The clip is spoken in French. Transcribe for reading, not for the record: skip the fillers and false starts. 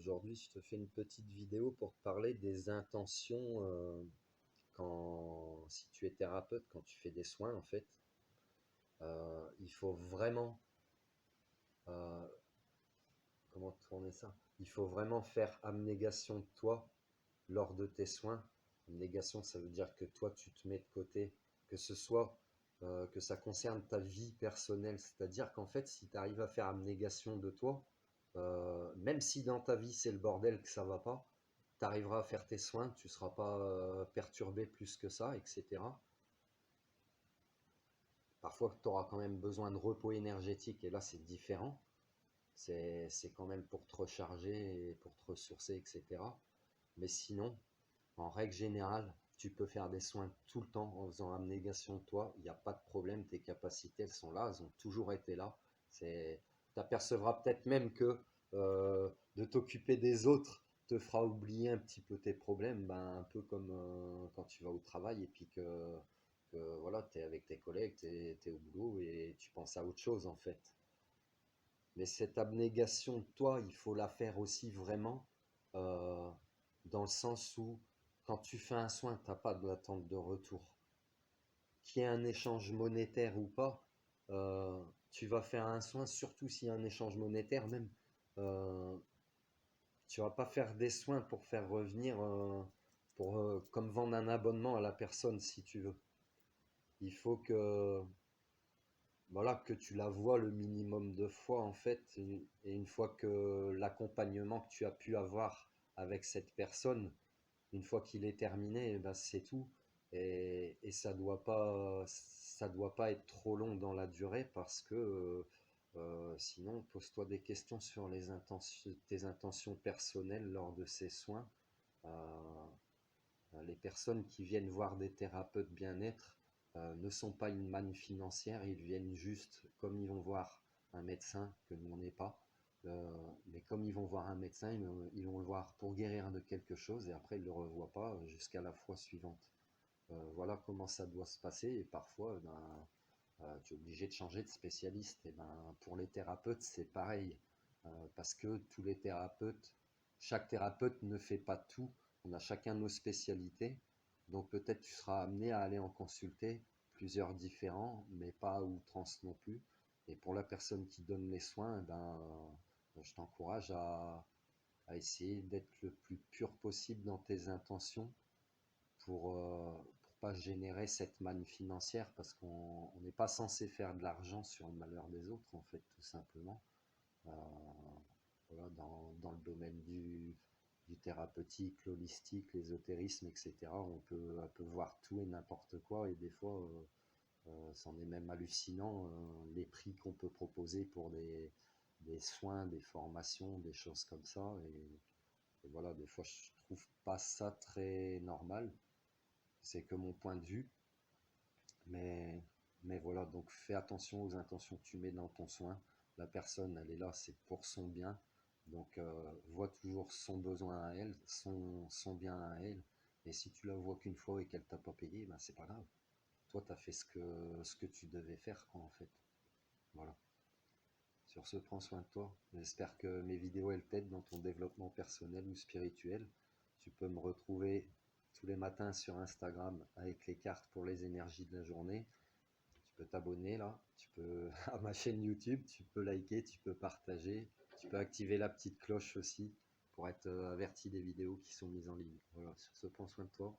Aujourd'hui, je te fais une petite vidéo pour te parler des intentions si tu es thérapeute, quand tu fais des soins, en fait. Il faut vraiment, euh, comment tourner ça? Il faut vraiment faire abnégation de toi lors de tes soins. Abnégation, ça veut dire que toi, tu te mets de côté, que ce soit que ça concerne ta vie personnelle. C'est-à-dire qu'en fait, si tu arrives à faire abnégation de toi, même si dans ta vie c'est le bordel, que ça va pas, tu arriveras à faire tes soins, tu seras pas perturbé plus que ça, etc. Parfois, tu auras quand même besoin de repos énergétique, et là, c'est différent. C'est quand même pour te recharger, et pour te ressourcer, etc. Mais sinon, en règle générale, tu peux faire des soins tout le temps en faisant abnégation de toi. Il n'y a pas de problème, tes capacités, elles sont là, elles ont toujours été là. Tu apercevras peut-être même que de t'occuper des autres te fera oublier un petit peu tes problèmes, ben, un peu comme quand tu vas au travail et puis que voilà, tu es avec tes collègues, tu es au boulot et tu penses à autre chose en fait. Mais cette abnégation de toi, il faut la faire aussi vraiment euh, dans le sens où quand tu fais un soin, tu n'as pas d'attente de retour. Qu'il y ait un échange monétaire ou pas, tu vas faire un soin, surtout s'il y a un échange monétaire, même euh, tu vas pas faire des soins pour faire revenir, comme vendre un abonnement à la personne si tu veux. Il faut que voilà, que tu la vois le minimum de fois en fait, et une fois que l'accompagnement que tu as pu avoir avec cette personne, une fois qu'il est terminé, eh ben c'est tout. Et ça doit pas être trop long dans la durée parce que sinon, pose-toi des questions sur tes intentions personnelles lors de ces soins. Euh, les personnes qui viennent voir des thérapeutes bien-être ne sont pas une manne financière, ils viennent juste comme ils vont voir un médecin, que nous on n'est pas, mais comme ils vont voir un médecin, ils vont le voir pour guérir de quelque chose et après ils ne le revoient pas jusqu'à la fois suivante. Voilà comment ça doit se passer et parfois ben, tu es obligé de changer de spécialiste. Et ben, pour les thérapeutes, c'est pareil. Parce que chaque thérapeute ne fait pas tout. On a chacun nos spécialités. Donc peut-être tu seras amené à aller en consulter plusieurs différents, mais pas à outrance non plus. Et pour la personne qui donne les soins, je t'encourage à essayer d'être le plus pur possible dans tes intentions pour pas générer cette manne financière parce qu'on n'est pas censé faire de l'argent sur le malheur des autres, en fait, tout simplement. Euh, voilà, dans le domaine du thérapeutique, l'holistique, l'ésotérisme, etc., on peut voir tout et n'importe quoi, et des fois, c'en est même hallucinant, les prix qu'on peut proposer pour des soins, des formations, des choses comme ça. Et voilà, des fois, je trouve pas ça très normal. C'est que mon point de vue, mais, mais voilà, donc fais attention aux intentions que tu mets dans ton soin. La personne, elle est là, c'est pour son bien. Donc, vois toujours son besoin à elle, son bien à elle. Et si tu la vois qu'une fois et qu'elle t'a pas payé, ben c'est pas grave. Toi, tu as fait ce que tu devais faire, quoi, en fait. Voilà. Sur ce, prends soin de toi. J'espère que mes vidéos, elles t'aident dans ton développement personnel ou spirituel. Tu peux me retrouver tous les matins sur Instagram avec les cartes pour les énergies de la journée. Tu peux t'abonner là, tu peux à ma chaîne YouTube, tu peux liker, tu peux partager, tu peux activer la petite cloche aussi pour être averti des vidéos qui sont mises en ligne. Voilà, sur ce, prends soin de toi.